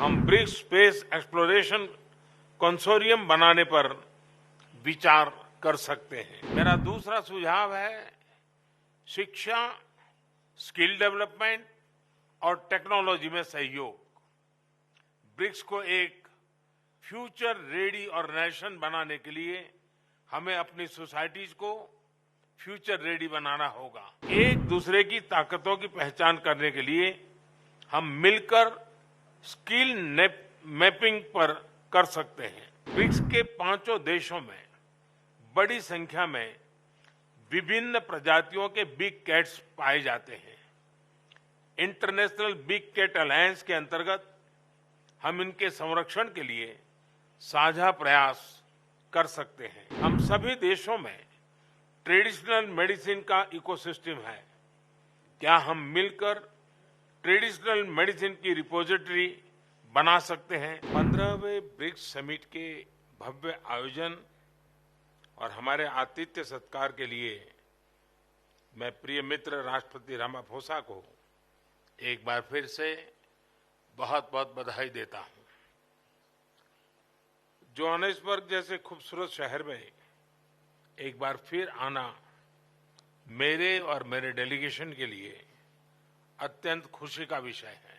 हम BRICS space exploration consortium बनाने पर विचार कर सकते हैं। मेरा दूसरा सुझाव है शिक्षा, स्किल डेवलपमेंट और टेक्नोलॉजी में सहयोग। ब्रिक्स को एक फ्यूचर रेडी ऑर्गेनाइजेशन बनाने के लिए हमें अपनी सोसाइटीज को फ्यूचर रेडी बनाना होगा। एक दूसरे की ताकतों की पहचान करने के लिए हम मिलकर स्किल मैपिंग पर कर सकते हैं। ब्रिक्स के 5 देशों में बड़ी संख्या में विभिन्न प्रजातियों के बिग कैट्स पाए जाते हैं। इंटरनेशनल बिग कैट अलायंस के अंतर्गत हम इनके संरक्षण के लिए साझा प्रयास कर सकते हैं। हम सभी देशों में ट्रेडिशनल मेडिसिन का इकोसिस्टम है। क्या हम मिलकर ट्रेडिशनल मेडिसिन की रिपोजिटरी बना सकते हैं? 15वें ब्रिक्स समिट के भव्य आयोजन और हमारे आतिथ्य सत्कार के लिए मैं प्रिय मित्र राष्ट्रपति रामाफोसा को एक बार फिर से बहुत बहुत बधाई देता हूं। जोहानिसबर्ग जैसे खूबसूरत शहर में एक बार फिर आना मेरे और मेरे डेलीगेशन के लिए अत्यंत खुशी का विषय है।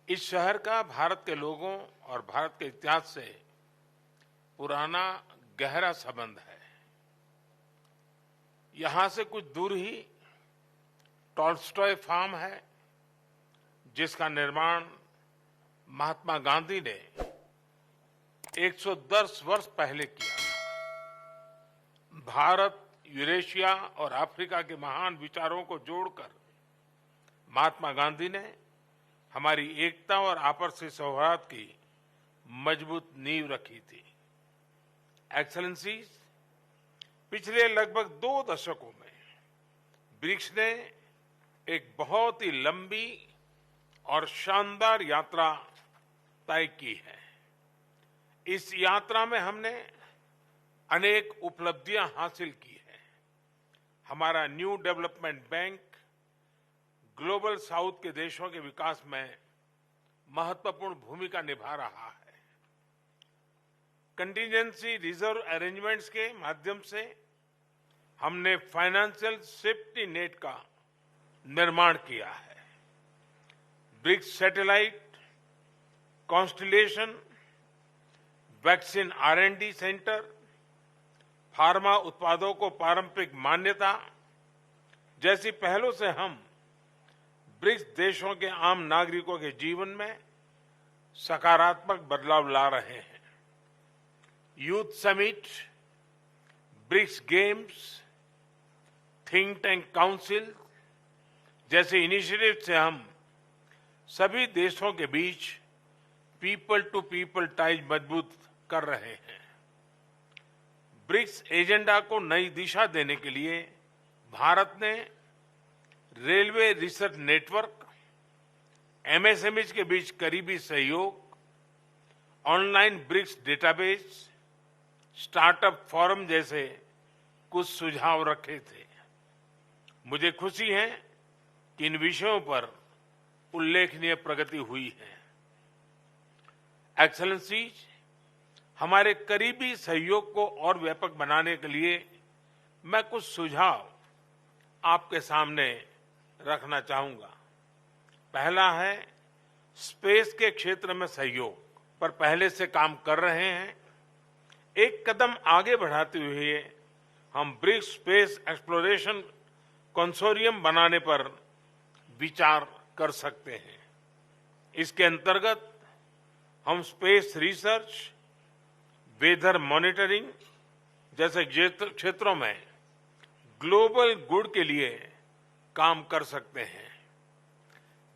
इस शहर का भारत के लोगों और भारत के इतिहास से पुराना गहरा संबंध है। यहां से कुछ दूर ही टॉल्स्टॉय फार्म है, जिसका निर्माण महात्मा गांधी ने 110 वर्ष पहले किया था। भारत, यूरेशिया और अफ्रीका के महान विचारों को जोड़कर महात्मा गांधी ने हमारी एकता और आपसी सौहार्द की मजबूत नींव रखी थी। एक्सेलेंसीज, पिछले लगभग 2 दशकों में ब्रिक्स ने एक बहुत ही लंबी और शानदार यात्रा तय की है। इस यात्रा में हमने अनेक उपलब्धियां हासिल की है। हमारा new development bank global south के देशों के विकास में महत्वपूर्ण भूमिका निभा रहा है। कंटीजेंसी रिजर्व अरेंजमेंट्स के माध्यम से हमने फाइनेंशियल सेफ्टी नेट का निर्माण किया है। BRICS satellite, constellation, vaccine R&D centre, pharma उत्पादों को पारंपरिक मान्यता जैसी पहलों से हम ब्रिक्स देशों के आम नागरिकों के जीवन में सकारात्मक बदलाव ला रहे हैं। Youth summit, BRICS games, think tank council जैसे इनिशिएटिव से हम सभी देशों के बीच पीपल टू पीपल टाइज मजबूत कर रहे हैं। ब्रिक्स एजेंडा को नई दिशा देने के लिए भारत ने रेलवे रिसर्च नेटवर्क, MSMEs के बीच करीबी सहयोग, online BRICS database, startup forum जैसे कुछ सुझाव रखे थे। मुझे खुशी है कि इन विषयों पर उल्लेखनीय प्रगति हुई है। एक्सेलेंसीज, हमारे करीबी सहयोग को और व्यापक बनाने के लिए मैं कुछ सुझाव आपके सामने रखना चाहूंगा। पहला है स्पेस के क्षेत्र में सहयोग पर पहले से काम कर रहे हैं। एक कदम आगे बढ़ाते हुए हम ब्रिक्स स्पेस एक्सप्लोरेशन कंसोरियम बनाने पर विचार कर सकते हैं। इसके अंतर्गत हम स्पेस रिसर्च, वेदर मॉनिटरिंग जैसे क्षेत्रों में ग्लोबल गुड के लिए काम कर सकते हैं।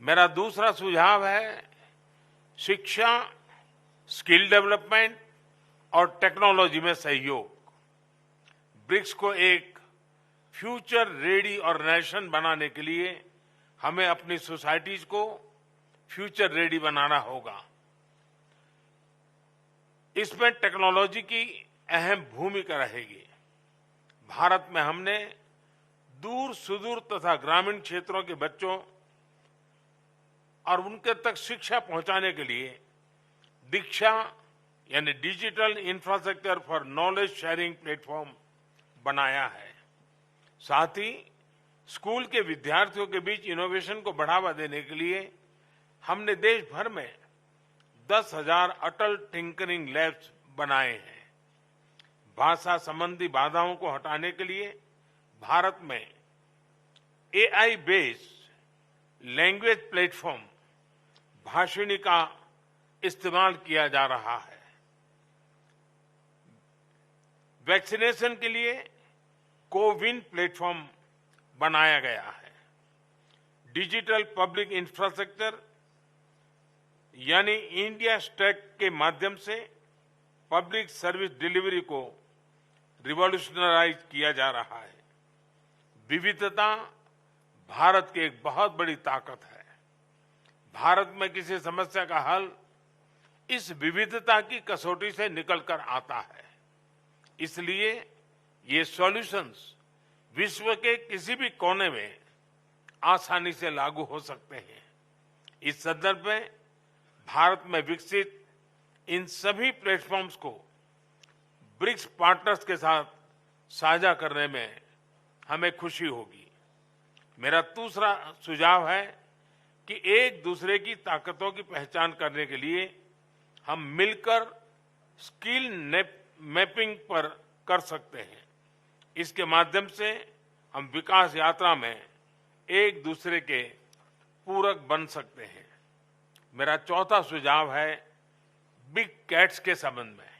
मेरा दूसरा सुझाव है शिक्षा, स्किल डेवलपमेंट और टेक्नोलॉजी में सहयोग। ब्रिक्स को एक फ्यूचर रेडी ऑर्गेनाइजेशन बनाने के लिए हमें अपनी सोसाइटीज को फ्यूचर रेडी बनाना होगा। इसमें टेक्नोलॉजी की अहम भूमिका रहेगी। भारत में हमने दूर सुदूर तथा ग्रामीण क्षेत्रों के बच्चों और उनके तक शिक्षा पहुंचाने के लिए दीक्षा यानी digital infrastructure for knowledge sharing platform बनाया है। साथ ही स्कूल के विद्यार्थियों के बीच इनोवेशन को बढ़ावा देने के लिए हमने देश भर में 10,000 अटल टिंकरिंग लैब्स बनाए हैं। भाषा संबंधी बाधाओं को हटाने के लिए भारत में AI based language platform Bhashini का इस्तेमाल किया जा रहा है। वैक्सीनेशन के लिए कोविन प्लेटफॉर्म बनाया गया है। डिजिटल पब्लिक इंफ्रास्ट्रक्चर यानी इंडिया स्टैक के माध्यम से पब्लिक सर्विस डिलीवरी को रिवॉल्यूशनराइज किया जा रहा है। विविधता भारत की एक बहुत बड़ी ताकत है। भारत में किसी समस्या का हल इस विविधता की कसौटी से निकलकर आता है। इसलिए ये सॉल्यूशंस विश्व के किसी भी कोने में आसानी से लागू हो सकते हैं। इस संदर्भ में भारत में विकसित इन सभी प्लेटफॉर्म्स को ब्रिक्स पार्टनर्स के साथ साझा करने में हमें खुशी होगी। मेरा दूसरा सुझाव है कि एक दूसरे की ताकतों की पहचान करने के लिए हम मिलकर स्किल मैपिंग पर कर सकते हैं। इसके माध्यम से हम विकास यात्रा में एक दूसरे के पूरक बन सकते हैं। मेरा चौथा सुझाव है बिग कैट्स के संबंध में।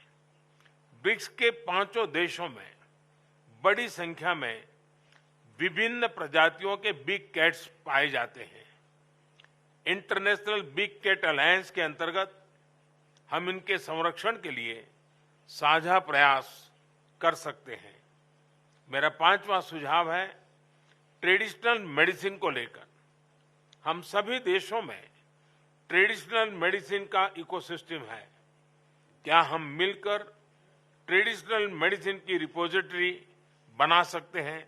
ब्रिक्स के 5 देशों में बड़ी संख्या में विभिन्न प्रजातियों के बिग कैट्स पाए जाते हैं। इंटरनेशनल बिग कैट अलायंस के अंतर्गत हम इनके संरक्षण के लिए साझा प्रयास कर सकते हैं। मेरा 5वां सुझाव है ट्रेडिशनल मेडिसिन को लेकर। हम सभी देशों में ट्रेडिशनल मेडिसिन का इकोसिस्टम है। क्या हम मिलकर ट्रेडिशनल मेडिसिन की रिपोजिटरी बना सकते हैं?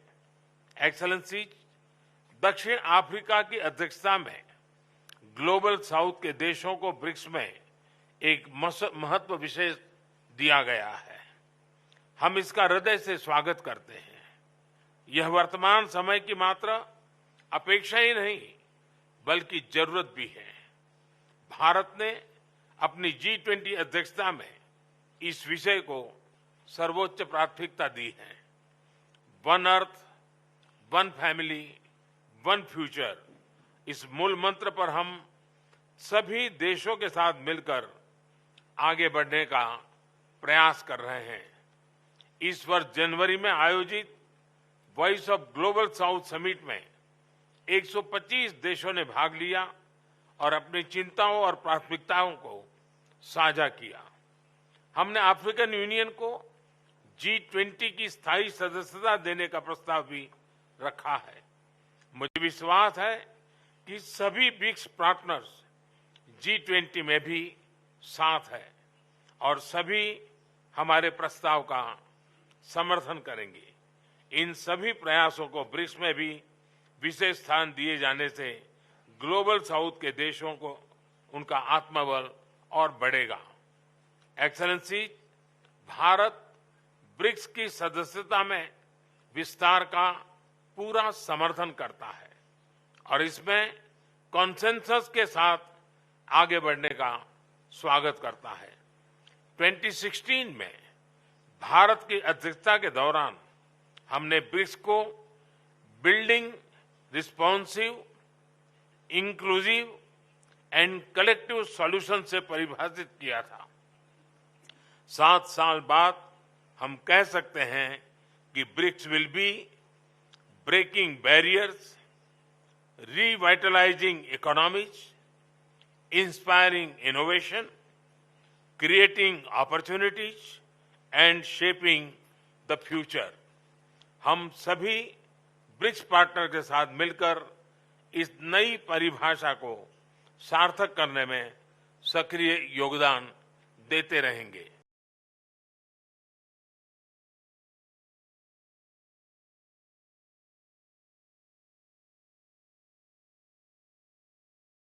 एक्सेलेंसी, दक्षिण अफ्रीका की अध्यक्षता में ग्लोबल साउथ के देशों को ब्रिक्स में एक महत्व विशेष दिया गया है। हम इसका हृदय से स्वागत करते हैं। यह वर्तमान समय की मात्र अपेक्षा ही नहीं बल्कि जरूरत भी है। भारत ने अपनी G20 अध्यक्षता में इस विषय को सर्वोच्च प्राथमिकता दी है। One earth, one family, one future, इस मूल मंत्र पर हम सभी देशों के साथ मिलकर आगे बढ़ने का प्रयास कर रहे हैं। इस वर्ष जनवरी में आयोजित voice of global south summit में 125 देशों ने भाग लिया और अपनी चिंताओं और प्राथमिकताओं को साझा किया। हमने अफ्रीकन यूनियन को G20 की स्थायी सदस्यता देने का प्रस्ताव भी रखा है। मुझे विश्वास है कि सभी ब्रिक्स पार्टनर्स G20 में भी साथ है और सभी हमारे प्रस्ताव का समर्थन करेंगे। इन सभी प्रयासों को ब्रिक्स में भी विशेष स्थान दिए जाने से ग्लोबल साउथ के देशों को उनका आत्मबल और बढ़ेगा। एक्सेलेंसी, भारत ब्रिक्स की सदस्यता में विस्तार का पूरा समर्थन करता है और इसमें कॉन्सेंसस के साथ आगे बढ़ने का स्वागत करता है। 2016 में भारत की अध्यक्षता के दौरान हमने ब्रिक्स को building responsive, inclusive and collective solution से परिभाषित किया था। 7 साल बाद हम कह सकते हैं कि BRICS will be breaking barriers, revitalizing economies, inspiring innovation, creating opportunities and shaping the future। हम सभी ब्रिक्स पार्टनर के साथ मिलकर इस नई परिभाषा को सार्थक करने में सक्रिय योगदान देते रहेंगे।